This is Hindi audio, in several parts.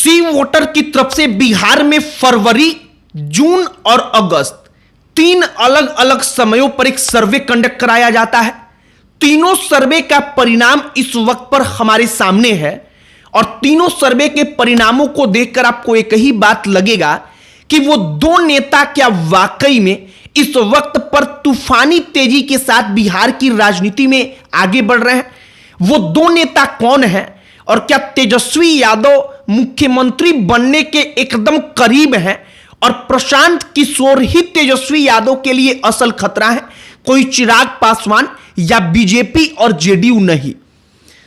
सी वोटर की तरफ से बिहार में फरवरी, जून और अगस्त 3 अलग अलग समयों पर एक सर्वे कंडक्ट कराया जाता है। तीनों सर्वे का परिणाम इस वक्त पर हमारे सामने है और तीनों सर्वे के परिणामों को देखकर आपको एक ही बात लगेगा कि वो दो नेता क्या वाकई में इस वक्त पर तूफानी तेजी के साथ बिहार की राजनीति में आगे बढ़ रहे हैं। वो दो नेता कौन हैं और क्या तेजस्वी यादव मुख्यमंत्री बनने के एकदम करीब हैं और प्रशांत किशोर ही तेजस्वी यादव के लिए असल खतरा है, कोई चिराग पासवान या बीजेपी और जेडीयू नहीं।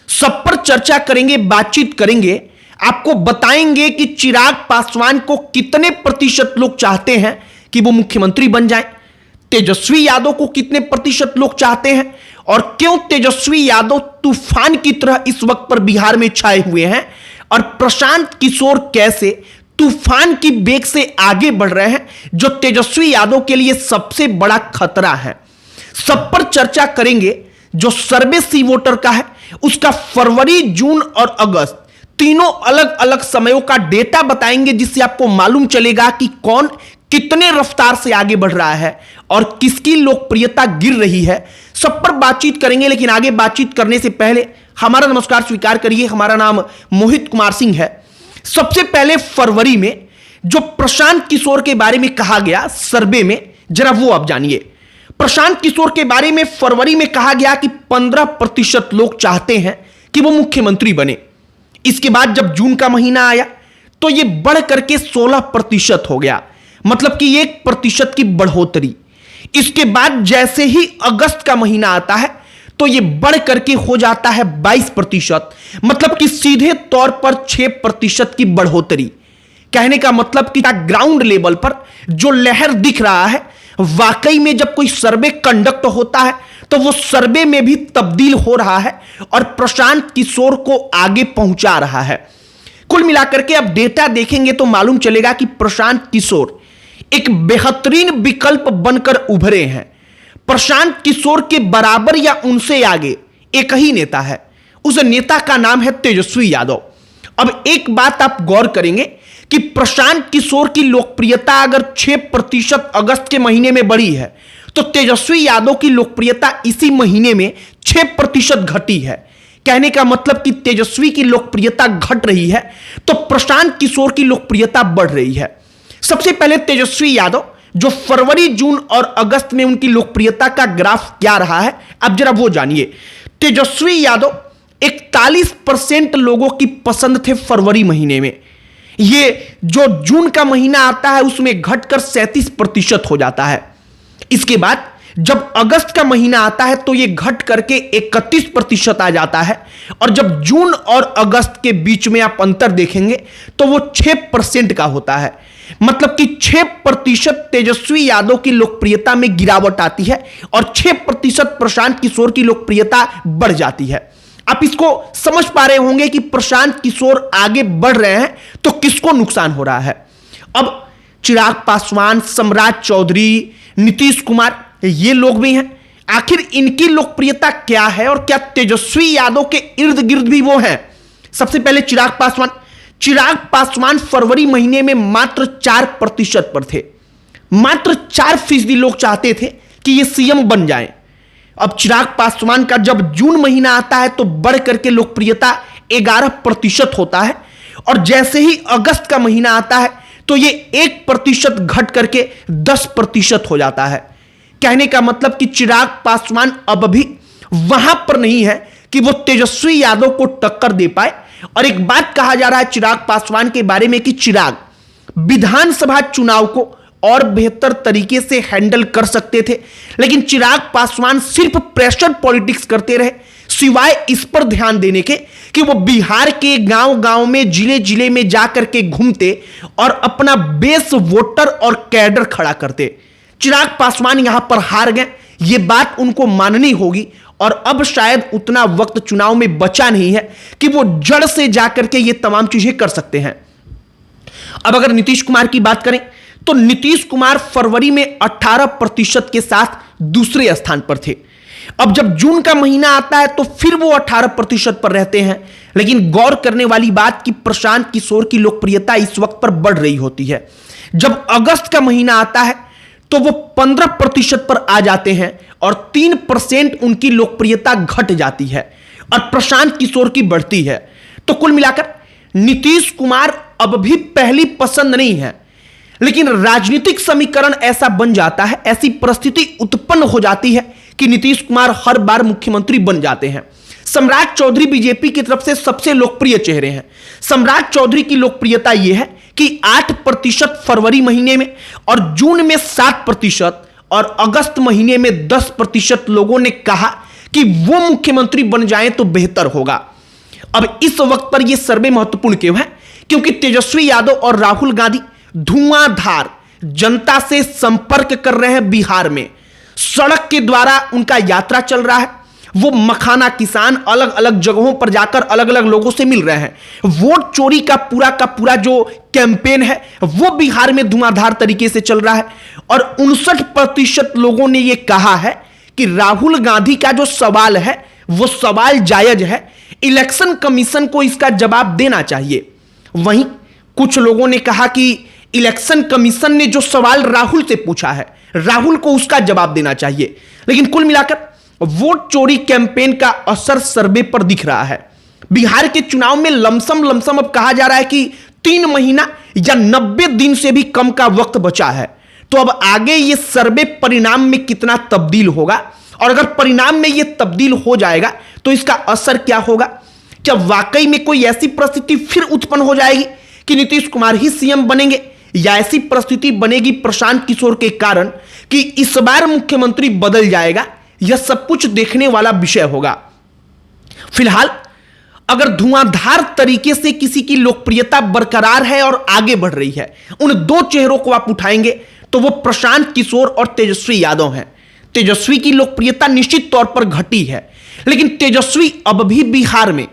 सब पर चर्चा करेंगे, बातचीत करेंगे, आपको बताएंगे कि चिराग पासवान को कितने प्रतिशत लोग चाहते हैं कि वो मुख्यमंत्री बन जाएं, तेजस्वी यादव को कितने प्रतिशत लोग चाहते हैं और क्यों तेजस्वी यादव तूफान की तरह इस वक्त पर बिहार में छाए हुए हैं और प्रशांत किशोर कैसे तूफान की वेग से आगे बढ़ रहे हैं जो तेजस्वी यादव के लिए सबसे बड़ा खतरा है। सब पर चर्चा करेंगे। जो सर्वे सी वोटर का है उसका फरवरी, जून और अगस्त तीनों अलग अलग समयों का डेटा बताएंगे, जिससे आपको मालूम चलेगा कि कौन कितने रफ्तार से आगे बढ़ रहा है और किसकी लोकप्रियता गिर रही है। सब पर बातचीत करेंगे, लेकिन आगे बातचीत करने से पहले हमारा नमस्कार स्वीकार करिए। हमारा नाम मोहित कुमार सिंह है। सबसे पहले फरवरी में जो प्रशांत किशोर के बारे में कहा गया सर्वे में, जरा वो आप जानिए। प्रशांत किशोर के बारे में फरवरी में कहा गया कि 15% लोग चाहते हैं कि वो मुख्यमंत्री बने। इसके बाद जब जून का महीना आया तो यह बढ़ करके 16% हो गया, मतलब कि 1% की बढ़ोतरी। इसके बाद जैसे ही अगस्त का महीना आता है तो यह बढ़ करके हो जाता है 22%, मतलब कि सीधे तौर पर 6% की बढ़ोतरी। कहने का मतलब कि ग्राउंड लेवल पर जो लहर दिख रहा है, वाकई में जब कोई सर्वे कंडक्ट होता है तो वो सर्वे में भी तब्दील हो रहा है और प्रशांत किशोर को आगे पहुंचा रहा है। कुल मिलाकर के अब डेटा देखेंगे तो मालूम चलेगा कि प्रशांत किशोर एक बेहतरीन विकल्प बनकर उभरे हैं। प्रशांत किशोर के बराबर या उनसे आगे एक ही नेता है, उस नेता का नाम है तेजस्वी यादव। अब एक बात आप गौर करेंगे कि प्रशांत किशोर की लोकप्रियता अगर 6% अगस्त के महीने में बढ़ी है तो तेजस्वी यादव की लोकप्रियता इसी महीने में 6% घटी है। कहने का मतलब कि तेजस्वी की लोकप्रियता घट रही है तो प्रशांत किशोर की लोकप्रियता बढ़ रही है। सबसे पहले तेजस्वी यादव, जो फरवरी, जून और अगस्त में उनकी लोकप्रियता का ग्राफ क्या रहा है, अब जरा वो जानिए। तेजस्वी यादव 41% लोगों की पसंद थे फरवरी महीने में। ये जो जून का महीना आता है उसमें घटकर 37% हो जाता है। इसके बाद जब अगस्त का महीना आता है तो यह घट करके 31% आ जाता है और जब जून और अगस्त के बीच में आप अंतर देखेंगे तो वो 6% का होता है, मतलब कि 6% तेजस्वी यादव की लोकप्रियता में गिरावट आती है और 6% प्रशांत किशोर की लोकप्रियता बढ़ जाती है। आप इसको समझ पा रहे होंगे कि प्रशांत किशोर आगे बढ़ रहे हैं तो किसको नुकसान हो रहा है। अब चिराग पासवान, सम्राट चौधरी, नीतीश कुमार, ये लोग भी हैं। आखिर इनकी लोकप्रियता क्या है और क्या तेजस्वी यादव के इर्द गिर्द भी वो हैं? सबसे पहले चिराग पासवान फरवरी महीने में मात्र 4% पर थे। मात्र 4% लोग चाहते थे कि ये सीएम बन जाएं। अब चिराग पासवान का जब जून महीना आता है तो बढ़ करके लोकप्रियता 11% होता है और जैसे ही अगस्त का महीना आता है तो ये 1% घट करके 10% हो जाता है। कहने का मतलब कि चिराग पासवान अब भी वहां पर नहीं है कि वो तेजस्वी यादव को टक्कर दे पाए। और एक बात कहा जा रहा है चिराग पासवान के बारे में कि चिराग विधानसभा चुनाव को और बेहतर तरीके से हैंडल कर सकते थे, लेकिन चिराग पासवान सिर्फ प्रेशर पॉलिटिक्स करते रहे, सिवाय इस पर ध्यान देने के कि वो बिहार के गांव-गांव में, जिले-जिले में जाकर के घूमते और अपना बेस वोटर और कैडर खड़ा करते। चिराग पासवान यहां पर हार गए, ये बात उनको माननी होगी और अब शायद उतना वक्त चुनाव में बचा नहीं है कि वो जड़ से जाकर के ये तमाम चीजें कर सकते हैं। अब अगर नीतीश कुमार की बात करें तो नीतीश कुमार फरवरी में 18% के साथ दूसरे स्थान पर थे। अब जब जून का महीना आता है तो फिर वो 18% पर रहते हैं। लेकिन गौर करने वाली बात कि प्रशांत किशोर की लोकप्रियता इस वक्त पर बढ़ रही होती है। जब अगस्त का महीना आता है तो वो 15% पर आ जाते हैं और 3% उनकी लोकप्रियता घट जाती है और प्रशांत किशोर की बढ़ती है। तो कुल मिलाकर नीतीश कुमार अब भी पहली पसंद नहीं है, लेकिन राजनीतिक समीकरण ऐसा बन जाता है, ऐसी परिस्थिति उत्पन्न हो जाती है कि नीतीश कुमार हर बार मुख्यमंत्री बन जाते हैं। सम्राट चौधरी बीजेपी की तरफ से सबसे लोकप्रिय चेहरे हैं। सम्राट चौधरी की लोकप्रियता यह है कि 8% फरवरी महीने में और जून में 7% और अगस्त महीने में 10% लोगों ने कहा कि वो मुख्यमंत्री बन जाएं तो बेहतर होगा। अब इस वक्त पर यह सर्वे महत्वपूर्ण क्यों है? क्योंकि तेजस्वी यादव और राहुल गांधी धुआंधार जनता से संपर्क कर रहे हैं। बिहार में सड़क के द्वारा उनका यात्रा चल रहा है। वो मखाना किसान अलग अलग जगहों पर जाकर अलग अलग लोगों से मिल रहे हैं। वोट चोरी का पूरा जो कैंपेन है वो बिहार में धुआंधार तरीके से चल रहा है और 59% लोगों ने यह कहा है कि राहुल गांधी का जो सवाल है वो सवाल जायज है, इलेक्शन कमीशन को इसका जवाब देना चाहिए। वहीं कुछ लोगों ने कहा कि इलेक्शन कमीशन ने जो सवाल राहुल से पूछा है, राहुल को उसका जवाब देना चाहिए। लेकिन कुल मिलाकर वोट चोरी कैंपेन का असर सर्वे पर दिख रहा है। बिहार के चुनाव में लमसम अब कहा जा रहा है कि 3 महीना या 90 दिन से भी कम का वक्त बचा है। तो अब आगे ये सर्वे परिणाम में कितना तब्दील होगा, और अगर परिणाम में ये तब्दील हो जाएगा तो इसका असर क्या होगा? क्या वाकई में कोई ऐसी परिस्थिति फिर उत्पन्न हो जाएगी कि नीतीश कुमार ही सीएम बनेंगे, या ऐसी परिस्थिति बनेगी प्रशांत किशोर के कारण कि इस बार मुख्यमंत्री बदल जाएगा? यह सब कुछ देखने वाला विषय होगा। फिलहाल अगर धुआंधार तरीके से किसी की लोकप्रियता बरकरार है और आगे बढ़ रही है, उन 2 चेहरों को आप उठाएंगे तो वो प्रशांत किशोर और तेजस्वी यादव हैं। तेजस्वी की लोकप्रियता निश्चित तौर पर घटी है, लेकिन तेजस्वी अब भी बिहार में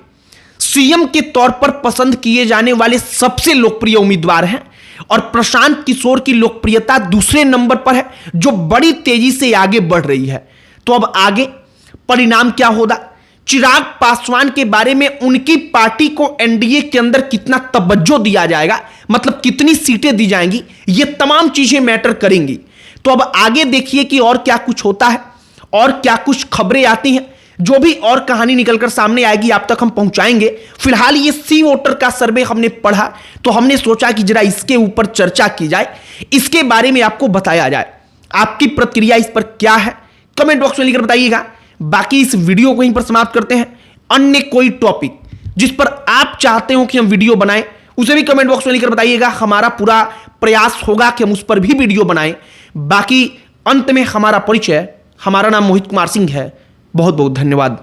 सीएम के तौर पर पसंद किए जाने वाले सबसे लोकप्रिय उम्मीदवार हैं और प्रशांत किशोर की लोकप्रियता दूसरे नंबर पर है, जो बड़ी तेजी से आगे बढ़ रही है। तो अब आगे परिणाम क्या होगा? चिराग पासवान के बारे में उनकी पार्टी को एनडीए के अंदर कितना तवज्जो दिया जाएगा, मतलब कितनी सीटें दी जाएंगी, ये तमाम चीजें मैटर करेंगी। तो अब आगे देखिए कि और क्या कुछ होता है और क्या कुछ खबरें आती हैं। जो भी और कहानी निकलकर सामने आएगी आप तक हम पहुंचाएंगे। फिलहाल ये सी वोटर का सर्वे हमने पढ़ा तो हमने सोचा कि जरा इसके ऊपर चर्चा की जाए, इसके बारे में आपको बताया जाए। आपकी प्रतिक्रिया इस पर क्या है कमेंट बॉक्स में लिखकर बताइएगा। बाकी इस वीडियो को यहीं पर समाप्त करते हैं। अन्य कोई टॉपिक जिस पर आप चाहते हो कि हम वीडियो बनाएं उसे भी कमेंट बॉक्स में लिखकर बताइएगा। हमारा पूरा प्रयास होगा कि हम उस पर भी वीडियो बनाएं। बाकी अंत में हमारा परिचय, हमारा नाम मोहित कुमार सिंह है। बहुत बहुत धन्यवाद।